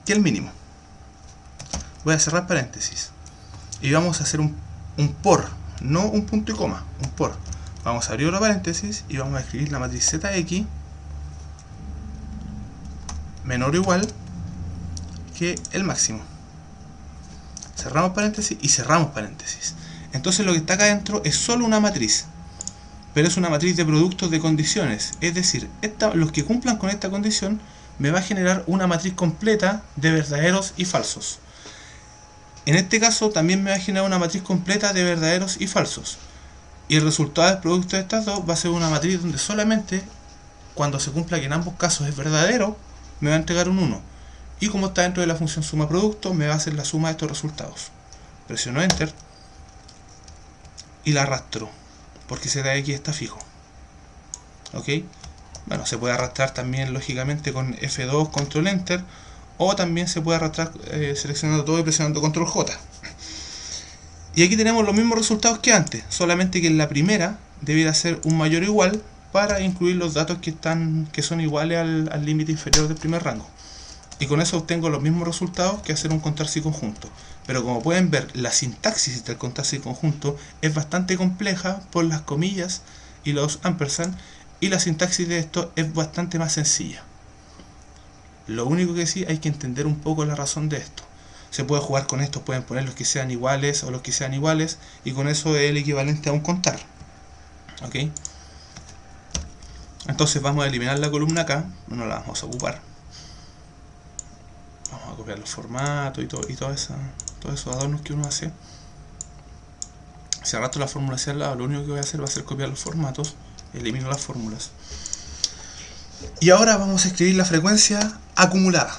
que el mínimo. Voy a cerrar paréntesis y vamos a hacer un por, no un punto y coma, un por. Vamos a abrir otro paréntesis y vamos a escribir la matriz ZX menor o igual que el máximo. Cerramos paréntesis y cerramos paréntesis. Entonces lo que está acá adentro es solo una matriz, pero es una matriz de productos de condiciones. Es decir, los que cumplan con esta condición me va a generar una matriz completa de verdaderos y falsos. En este caso también me va a generar una matriz completa de verdaderos y falsos. Y el resultado del producto de estas dos va a ser una matriz donde solamente cuando se cumpla que en ambos casos es verdadero, me va a entregar un 1. Y como está dentro de la función suma producto, me va a hacer la suma de estos resultados. Presiono enter y la arrastro, porque ZX está fijo. ¿Ok? Bueno, se puede arrastrar también lógicamente con F2, control enter, o también se puede arrastrar seleccionando todo y presionando control J. Y aquí tenemos los mismos resultados que antes, solamente que en la primera debiera ser un mayor o igual para incluir los datos que son iguales al límite inferior del primer rango. Y con eso obtengo los mismos resultados que hacer un contarse y conjunto. Pero como pueden ver, la sintaxis del contarse y conjunto es bastante compleja por las comillas y los ampersand, y la sintaxis de esto es bastante más sencilla. Lo único que sí, hay que entender un poco la razón de esto. Se puede jugar con esto, pueden poner los que sean iguales o los que sean iguales, y con eso es el equivalente a un contar. ¿Ok? Entonces vamos a eliminar la columna acá, no la vamos a ocupar. Vamos a copiar los formatos y todos esos adornos que uno hace. Si arrastro la fórmula hacia el lado, lo único que voy a hacer va a ser copiar los formatos, elimino las fórmulas. Y ahora vamos a escribir la frecuencia acumulada.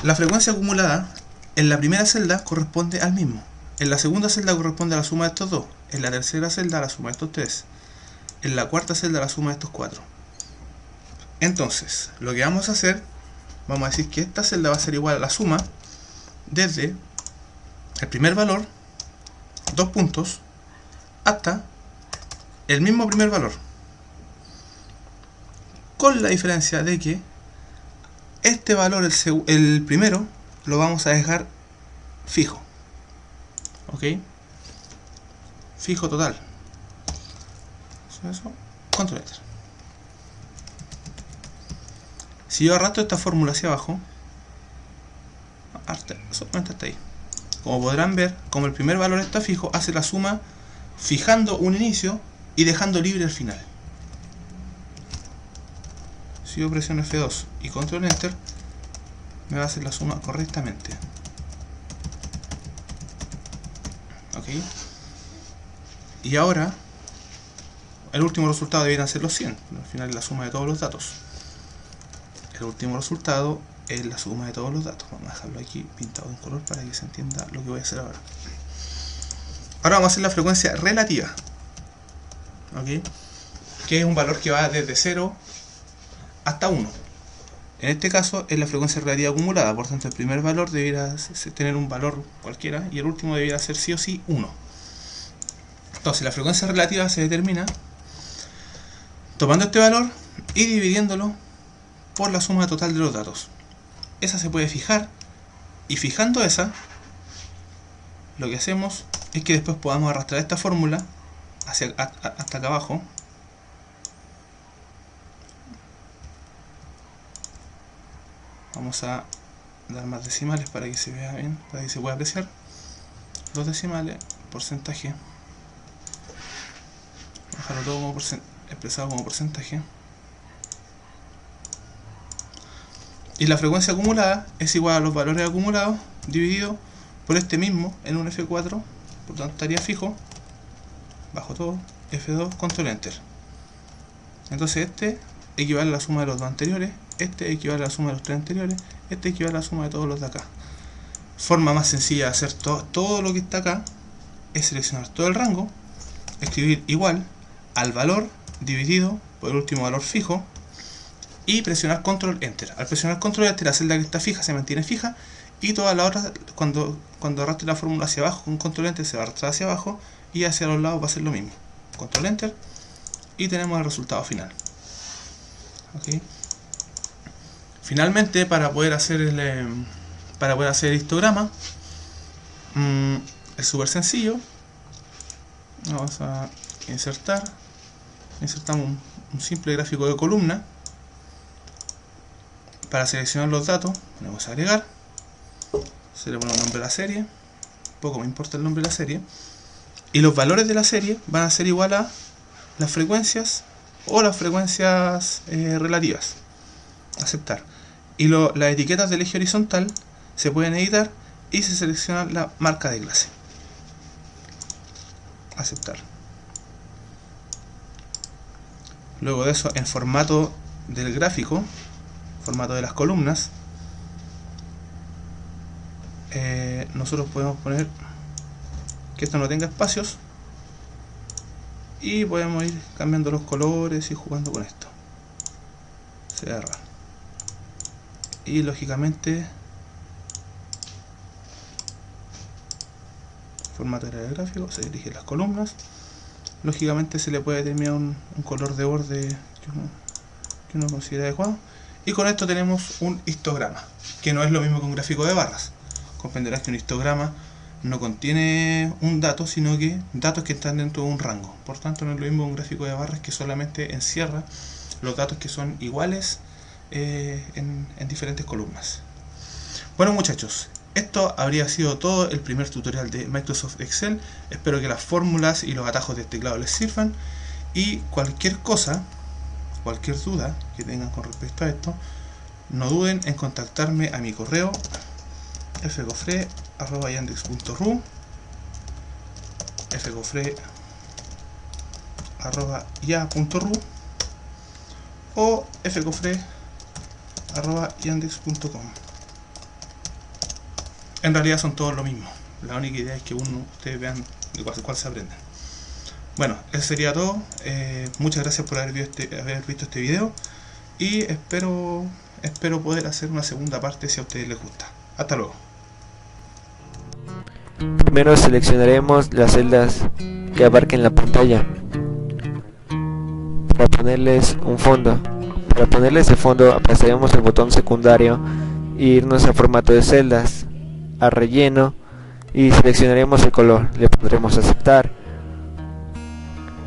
La frecuencia acumulada en la primera celda corresponde al mismo. En la segunda celda corresponde a la suma de estos dos. en la tercera celda la suma de estos 3, en la cuarta celda la suma de estos 4. Entonces, lo que vamos a hacer, vamos a decir que esta celda va a ser igual a la suma desde el primer valor, 2 puntos, hasta el mismo primer valor, con la diferencia de que este valor, el primero, lo vamos a dejar fijo, ¿ok? Fijo total. Eso, control enter. Si yo arrastro esta fórmula hacia abajo, solamente hasta ahí, como podrán ver, como el primer valor está fijo, hace la suma fijando un inicio y dejando libre el final. Si yo presiono F2 y control enter, me va a hacer la suma correctamente. Ok. Y ahora el último resultado deberían ser los 100. Al final es la suma de todos los datos. El último resultado es la suma de todos los datos. Vamos a dejarlo aquí pintado en color para que se entienda lo que voy a hacer ahora. Ahora vamos a hacer la frecuencia relativa, ¿ok? Que es un valor que va desde 0 hasta 1. En este caso es la frecuencia relativa acumulada, por tanto el primer valor debería tener un valor cualquiera y el último debería ser sí o sí 1. Entonces la frecuencia relativa se determina tomando este valor y dividiéndolo por la suma total de los datos. Esa se puede fijar, y fijando esa, lo que hacemos es que después podamos arrastrar esta fórmula hasta acá abajo. Vamos a dar más decimales para que se vea bien, para que se pueda apreciar. Los decimales, porcentaje, dejarlo todo como expresado como porcentaje. Y la frecuencia acumulada es igual a los valores acumulados dividido por este mismo en un F4, por tanto estaría fijo, bajo todo, F2, control enter. Entonces este equivale a la suma de los dos anteriores, este equivale a la suma de los tres anteriores, este equivale a la suma de todos los de acá. Forma más sencilla de hacer todo lo que está acá es seleccionar todo el rango, escribir igual al valor dividido por el último valor fijo y presionar control enter. Al presionar control enter, la celda que está fija se mantiene fija y todas las otras, cuando arrastre la fórmula hacia abajo con control enter, se va a arrastrar hacia abajo y hacia los lados va a ser lo mismo. Control enter y tenemos el resultado final. ¿Okay? Finalmente, para poder hacer el histograma es súper sencillo. Vamos a insertamos un simple gráfico de columna. Para seleccionar los datos ponemos agregar, se le pone un nombre a la serie, poco me importa el nombre de la serie, y los valores de la serie van a ser igual a las frecuencias o las frecuencias relativas. Aceptar. Y las etiquetas del eje horizontal se pueden editar y se selecciona la marca de clase. Aceptar. Luego de eso, en formato del gráfico, formato de las columnas, nosotros podemos poner que esto no tenga espacios y podemos ir cambiando los colores y jugando con esto. Cerrar. Y lógicamente formato del gráfico, se dirigen las columnas. Lógicamente se le puede determinar un color de borde que uno considera adecuado. Y con esto tenemos un histograma, que no es lo mismo que un gráfico de barras. Comprenderás que un histograma no contiene un dato, sino que datos que están dentro de un rango. Por tanto, no es lo mismo un gráfico de barras, que solamente encierra los datos que son iguales en diferentes columnas. Bueno, muchachos, esto habría sido todo el primer tutorial de Microsoft Excel. Espero que las fórmulas y los atajos del teclado les sirvan. Y cualquier cosa, cualquier duda que tengan con respecto a esto, no duden en contactarme a mi correo fcofre@yandex.ru, fcofre@ya.ru o fcofre@yandex.com. En realidad son todos lo mismo. La única idea es que ustedes vean de cuál se aprenden. Bueno, eso sería todo. Muchas gracias por haber visto este video y espero poder hacer una segunda parte si a ustedes les gusta. Hasta luego. Primero seleccionaremos las celdas que abarquen la pantalla para ponerles un fondo. Para ponerles el fondo aplastaremos el botón secundario e irnos a formato de celdas, a relleno, y seleccionaremos el color. Le pondremos aceptar.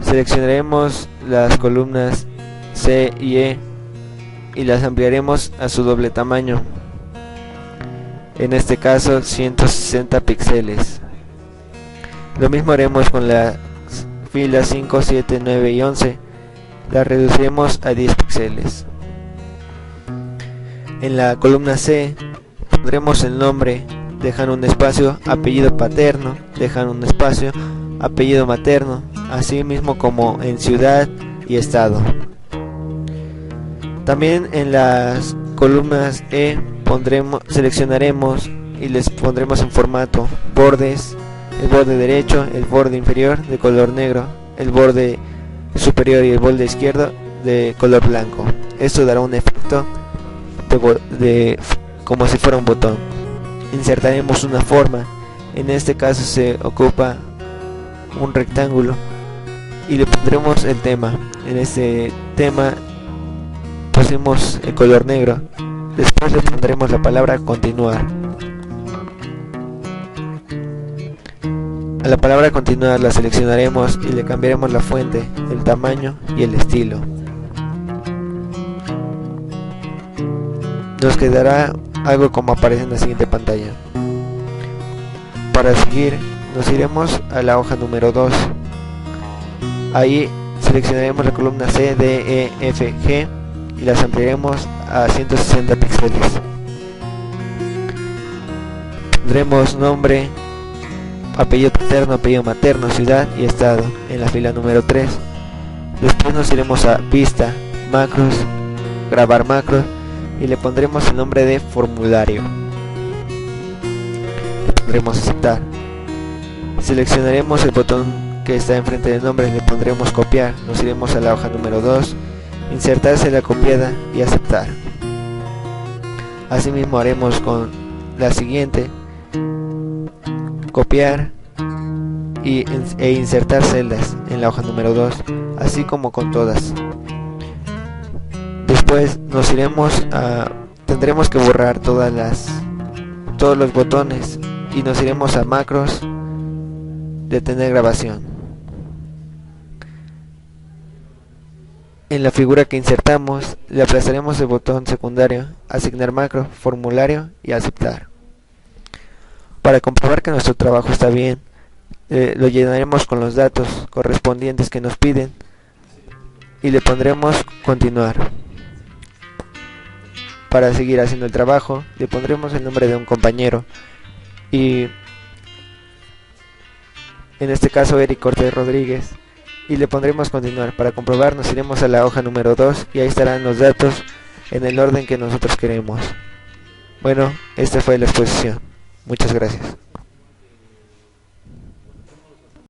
Seleccionaremos las columnas C y E y las ampliaremos a su doble tamaño, en este caso 160 píxeles. Lo mismo haremos con las filas 5, 7, 9 y 11. Las reduciremos a 10 píxeles. En la columna C pondremos el nombre, dejando un espacio, apellido paterno, dejando un espacio, apellido materno, así mismo como en ciudad y estado. También en las columnas E seleccionaremos y les pondremos en formato bordes, el borde derecho, el borde inferior de color negro, el borde superior y el borde izquierdo de color blanco. Esto dará un efecto como si fuera un botón. Insertaremos una forma, en este caso se ocupa un rectángulo, y le pondremos el tema. En este tema pusimos el color negro. Después le pondremos la palabra continuar. A la palabra continuar la seleccionaremos y le cambiaremos la fuente, el tamaño y el estilo. Nos quedará algo como aparece en la siguiente pantalla. Para seguir nos iremos a la hoja número 2. Ahí seleccionaremos la columna C, D, E, F, G y las ampliaremos a 160 píxeles. Pondremos nombre, apellido paterno, apellido materno, ciudad y estado en la fila número 3. Después nos iremos a vista, macros, grabar macros y le pondremos el nombre de formulario. Le pondremos aceptar. Seleccionaremos el botón que está enfrente del nombre y le pondremos copiar. Nos iremos a la hoja número 2, insertarse la copiada y aceptar. Asimismo haremos con la siguiente, copiar e insertar celdas en la hoja número 2, así como con todas. Después nos iremos tendremos que borrar todos los botones y nos iremos a macros, detener grabación. En la figura que insertamos le aplazaremos el botón secundario, asignar macro, formulario y aceptar. Para comprobar que nuestro trabajo está bien, lo llenaremos con los datos correspondientes que nos piden y le pondremos continuar. Para seguir haciendo el trabajo le pondremos el nombre de un compañero, y en este caso Eric Cortés Rodríguez, y le pondremos continuar. Para comprobar nos iremos a la hoja número 2 y ahí estarán los datos en el orden que nosotros queremos. Bueno, esta fue la exposición. Muchas gracias.